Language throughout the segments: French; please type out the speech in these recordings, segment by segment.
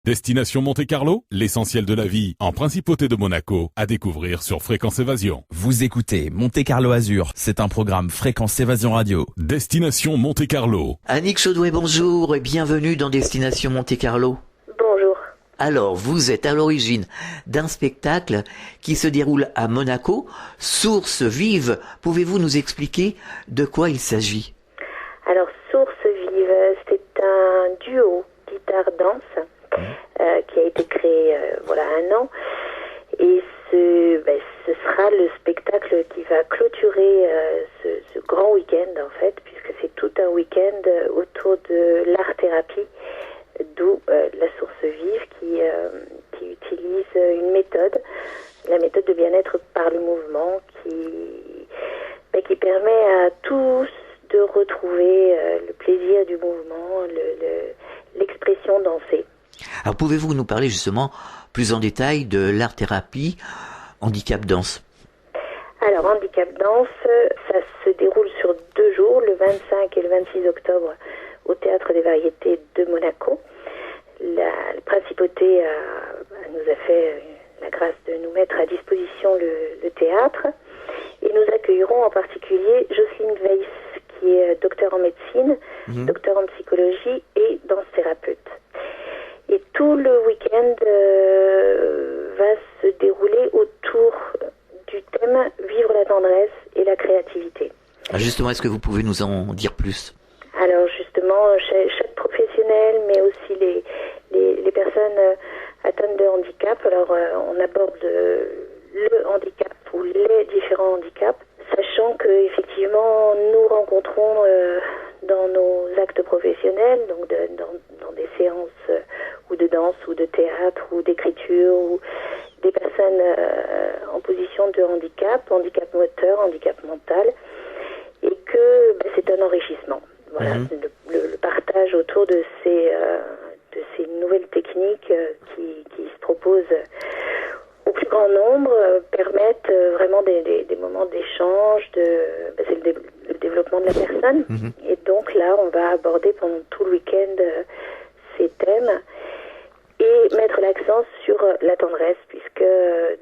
Destination Monte-Carlo, l'essentiel de la vie en Principauté de Monaco, à découvrir sur Fréquence Évasion. Vous écoutez Monte-Carlo Azur, c'est un programme Fréquence Évasion Radio. Destination Monte-Carlo. Annick Chaudouet, bonjour et bienvenue dans Destination Monte-Carlo. Bonjour. Alors, vous êtes à l'origine d'un spectacle qui se déroule à Monaco, Source Vive. Pouvez-vous nous expliquer de quoi il s'agit ? Alors, Source Vive, c'est un duo guitare-danse qui a été créé voilà 1 an. Et ce sera le spectacle qui va clôturer ce grand week-end, en fait, puisque c'est tout un week-end autour de l'art-thérapie, d'où la Source Vive qui utilise une méthode, la méthode de bien-être par le mouvement, qui permet à tous de retrouver le plaisir du mouvement, l'expression dansée. Alors, pouvez-vous nous parler justement plus en détail de l'art-thérapie handicap danse ? Alors, handicap danse, ça se déroule sur 2 jours, le 25 et le 26 octobre, au Théâtre des Variétés de Monaco. La Principauté nous a fait la grâce de nous mettre à disposition le théâtre. Et nous accueillerons en particulier Jocelyne Weiss, qui est docteur en médecine, docteur en psychologie et danse-thérapeute. Et tout le week-end va se dérouler autour du thème « Vivre la tendresse et la créativité ». Justement, est-ce que vous pouvez nous en dire plus ? Alors justement, chaque professionnel, mais aussi les personnes atteintes de handicap, alors on aborde le handicap ou les différents handicaps, sachant que effectivement nous rencontrons dans nos actes professionnels, donc dans des séances ou de danse ou de théâtre ou d'écriture, ou des personnes en position de handicap moteur, handicap mental, et que c'est un enrichissement. Voilà, le partage autour de ces nouvelles techniques qui se proposent au plus grand nombre permettent vraiment des moments d'échange, c'est le développement de la personne. Et donc là, on va aborder pendant tout le week-end ces thèmes et mettre l'accent sur la tendresse, puisque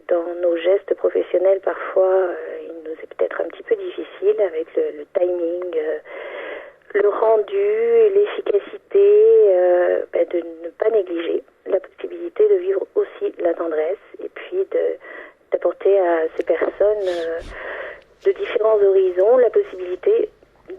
dans nos gestes professionnels, parfois, il nous est peut-être un petit peu difficile avec le timing, le rendu, l'efficacité, de ne pas négliger la possibilité de vivre aussi la tendresse et puis d'apporter à ces personnes de différents horizons la possibilité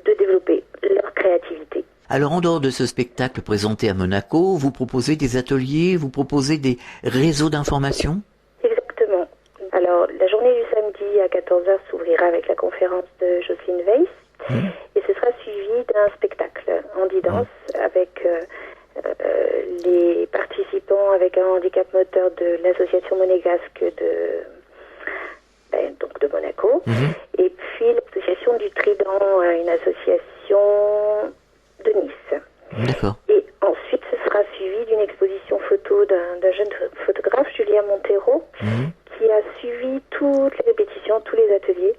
de développer leur créativité. Alors, en dehors de ce spectacle présenté à Monaco, vous proposez des ateliers, vous proposez des réseaux d'information ? Exactement. Alors, la journée du samedi à 14h s'ouvrira avec la conférence de Jocelyne Weiss et ce sera suivi d'un spectacle handi-danse avec les participants avec un handicap moteur de l'association monégasque de Monaco, et puis l'association du Trident, une association de Nice. D'accord. Et ensuite, ce sera suivi d'une exposition photo d'un jeune photographe, Julien Montero, qui a suivi toutes les répétitions, tous les ateliers,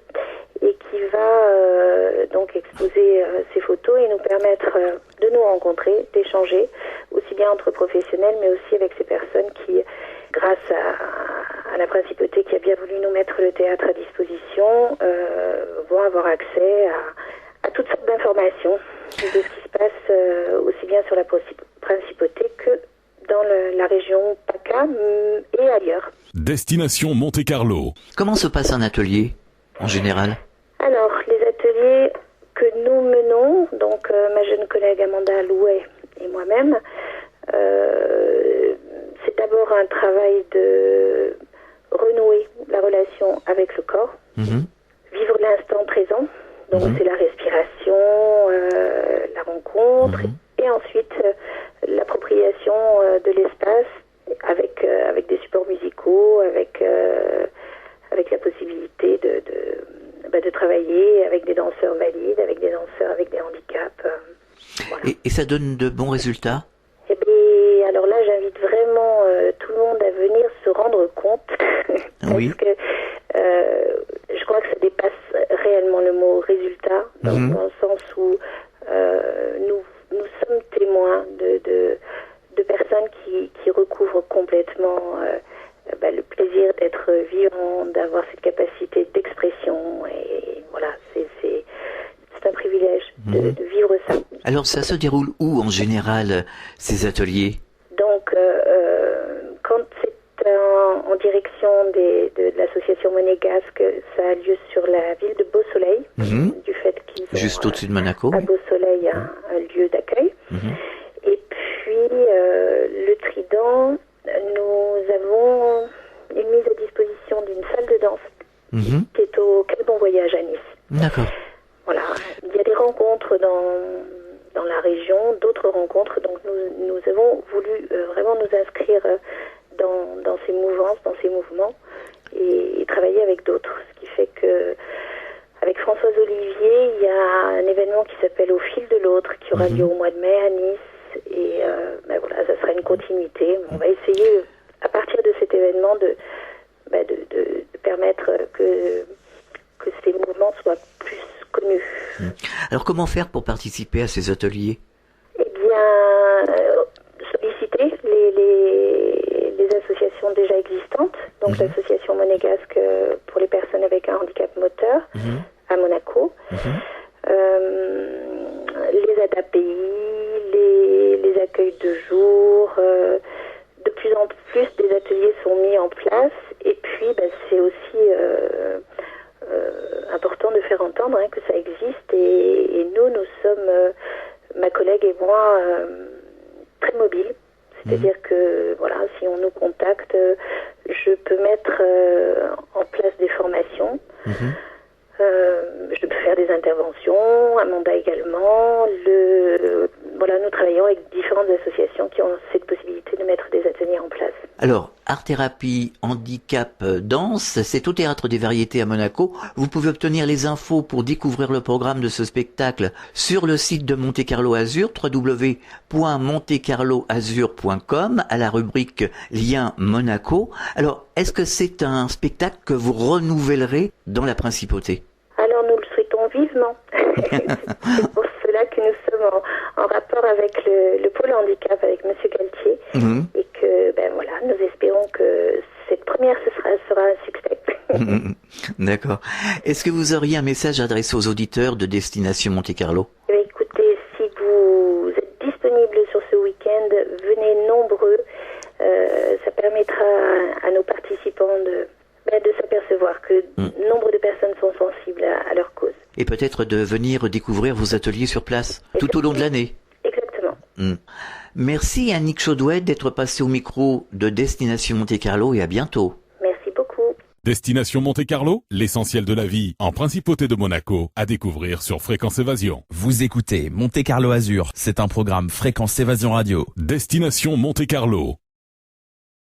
et qui va donc exposer ses photos et nous permettre de nous rencontrer, d'échanger, aussi bien entre professionnels, mais aussi avec ces personnes qui, grâce à la Principauté qui a bien voulu nous mettre le théâtre à disposition, vont avoir accès à toutes sortes d'informations de ce qui se passe aussi bien sur la Principauté que dans la région PACA et ailleurs. Destination Monte-Carlo. Comment se passe un atelier, en général ? Alors, les ateliers que nous menons, donc ma jeune collègue Amanda Louet et moi-même, c'est d'abord un travail de renouer la relation avec le corps, vivre l'instant présent, donc c'est la respiration, la rencontre, et ensuite l'appropriation de l'espace avec des supports musicaux, avec la possibilité de travailler avec des danseurs valides, avec des danseurs avec des handicaps. Voilà. Et ça donne de bons résultats ? Eh bien, alors là, j'invite vraiment tout le monde à venir se rendre compte, parce que je crois que ça dépasse réellement le mot résultat, dans le sens où nous sommes témoins de personnes qui qui recouvre complètement le plaisir d'être vivant, d'avoir cette capacité d'expression. Et voilà, c'est un privilège de vivre ça. Alors ça se déroule où en général, ces ateliers? Donc, quand c'est en direction de l'association monégasque, ça a lieu sur la ville de Beau-Soleil, du fait qu'ils ont juste au-dessus de Monaco. à Beau-Soleil un lieu d'accueil. Et puis, le Trident, nous avons une mise à disposition d'une salle de danse qui est au Quai Bon Voyage à Nice. D'accord. Voilà, il y a des rencontres dans la région, d'autres rencontres, donc nous avons voulu vraiment nous inscrire dans ces mouvances, dans ces mouvements, et travailler avec d'autres. Ce qui fait que, avec Françoise Olivier, il y a un événement qui s'appelle Au fil de l'autre, qui aura lieu au mois de mai à Nice, et voilà, ça sera une continuité. On va essayer, à partir de cet événement, de permettre que ces mouvements soient plus connus. Alors comment faire pour participer à ces ateliers? Eh bien, solliciter les associations déjà existantes, donc l'association monégasque pour les personnes avec un handicap moteur à Monaco, les ADAPI, les accueils de jour, de plus en plus des ateliers sont mis en place, et puis c'est aussi important de faire entendre que ça existe, et nous sommes, ma collègue et moi, très mobiles. C'est-à-dire que voilà, si on nous contacte, je peux mettre en place des formations, je peux faire des interventions, un mandat également. Voilà, nous travaillons avec différentes associations qui ont cette possibilité de mettre des ateliers en place. Alors, art-thérapie, handicap, danse, c'est au Théâtre des Variétés à Monaco. Vous pouvez obtenir les infos pour découvrir le programme de ce spectacle sur le site de Monte Carlo Azur, www.montecarloazur.com, à la rubrique Lien Monaco. Alors, est-ce que c'est un spectacle que vous renouvellerez dans la Principauté? Alors, nous le souhaitons vivement. C'est pour cela que nous sommes en rapport avec le pôle handicap, avec Monsieur Galtier, et que, voilà, nous espérons que cette première sera un succès. D'accord. Est-ce que vous auriez un message adressé aux auditeurs de Destination Monte Carlo? Écoutez, si vous êtes disponible sur ce week-end, venez nombreux. Ça permettra à nos participants de s'apercevoir que nombre de personnes sont sensibles à leur cause. Et peut-être de venir découvrir vos ateliers sur place, tout au long de l'année. Exactement. Merci Annick Chaudouet d'être passée au micro de Destination Monte Carlo, et à bientôt. Merci beaucoup. Destination Monte Carlo, l'essentiel de la vie en Principauté de Monaco, à découvrir sur Fréquence Évasion. Vous écoutez Monte Carlo Azur, c'est un programme Fréquence Évasion Radio. Destination Monte Carlo.